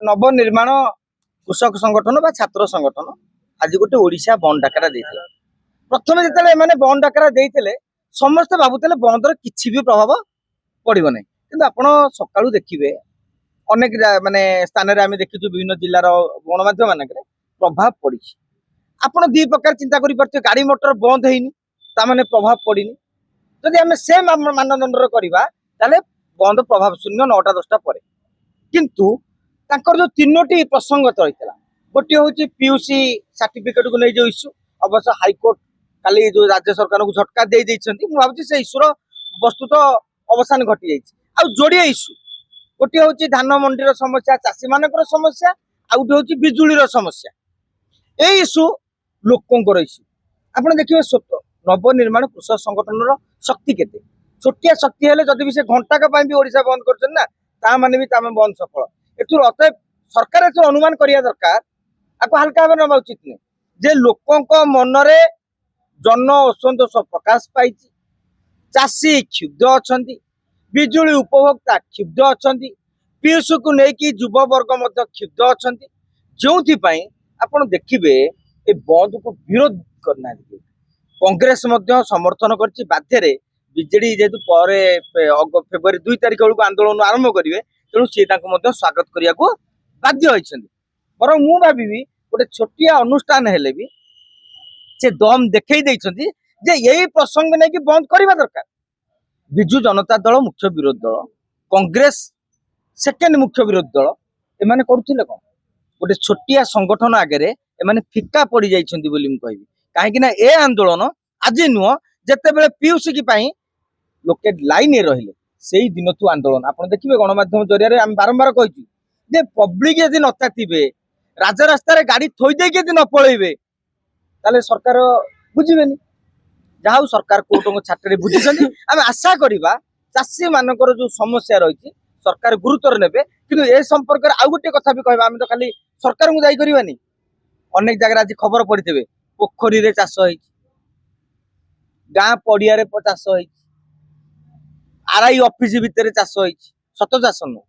नवनिर्माण कृषक संगठन बा छात्र संगठन आज गोटे ओडिशा बंद डाकरा देइथिला। प्रथम जेतले माने बंद डाकरा देइथिले समस्त भाबुतले बंदर किछि भी प्रभाव पड़िबो नै, किंतु आपण सकाळू देखिबे अनेक माने स्थान रे आमे देखिछु विभिन्न जिल्लार गणमाध्यम मानकरे प्रभाव पड़िछि। आपण दी प्रकार चिंता करि परते गाड़ी मोटर बंद हेइनी ता माने प्रभाव पड़िनी। जदि आमे से मानदंडर करिबा ताले बंद प्रभाव शून्य 9टा 10टा परे, किंतु तांकर जो तीनोटी प्रसंग चलता गोटे हूँ पीयूसी सर्टिफिकेट को नहीं जो इश्यू अवश्य हाईकोर्ट काली जो राज्य सरकार को झटका दे भावी से इश्यूर वस्तुत अवसान घटी जाइए। जोड़िए इश्यू गोटे हूँ धान मंडीर समस्या, चाषी मान समस्या, आ गोटे हूँ बिजुलीर समस्या। ये इश्यू लोकंर इश्यू आप देखिए नवनिर्माण कृषक संगठन शक्ति केते छोटिया शक्ति है जदि भी से घंटाक भी ओडिशा बंद कर माने भी बंद सफल। एथुर अतएव सरकार एथुर अनुमान करिया दरकार आपको हल्का भाव नवा उचित नहीं जे लोकंक मनरे जन असंतोष प्रकाश पाई, चाषी क्षुब्ध अछंती, बिजुली उपभोक्ता क्षुब्ध अछंती, पीयूष को लेकिन युवा वर्ग मध्य क्षुब्ध अछंती। जोथि पई आपण देखिबे ए बंद को विरोध करना कांग्रेस मध्य समर्थन करछि बाध्य रे बीजेडी जेतु परे फेब्रुआरी 2 तारिख बेलू आंदोलन आरंभ करेंगे तेणु सी स्वागत करने को बाध्य होती। बर मु भावी गोटे छोटिया अनुष्ठान हेले भी से दम देखई जे यही प्रसंग नहीं कि बंद करवा दरकार। विजु जनता दल मुख्य विरोधी दल, कांग्रेस सेकेंड मुख्य विरोधी दल, एमाने करुथिले कोन गोटे छोटिया संगठन आगे एमाने फिका पड़ी जाइछन्ती बोली मु कहबी। काहेकि ना ए आंदोलन आज नुह जेते बेले पीयूसी की पई लोके लाइन रहिले से ही दिन तू आंदोलन आप देखिए गणमाध्यम जरिया आम बारंबार कही जे पब्लिक यदि नताथिबे राजरास्तार गाड़ी थोईदे यदि न पलैबे ताले सरकार बुझिबेनी। जहाँ सरकार कोर्ट छाटे बुझी आम आशा करवा चाषी मानकर जो समस्या रही सरकार गुरुत्व नेबे। किंतु ए संपर्क में आउ गोटे कथा भी कहबा आम तो खाली सरकार को दायी करवानी। अनेक जगह आज खबर पड़े पोखरी रे चाष होई, गाँ पड़िया रे चाष होई, आरआई ऑफिस भितर चाष होई, सत चाष नु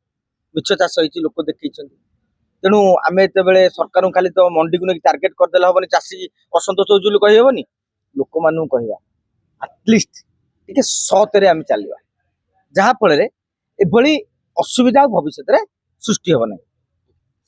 मिछ चाष होई लोक देखी। तेणु आम एत सरकार खाली तो मंडी को लेकिन टार्गेट करदे हेनी, चाषी असंतोष हो कहीहबनी लोक मानू कहवा आटलिस्ट टे सतरे आम चलवा जहाँफल एभली असुविधा भविष्य में सृष्टि हे ना।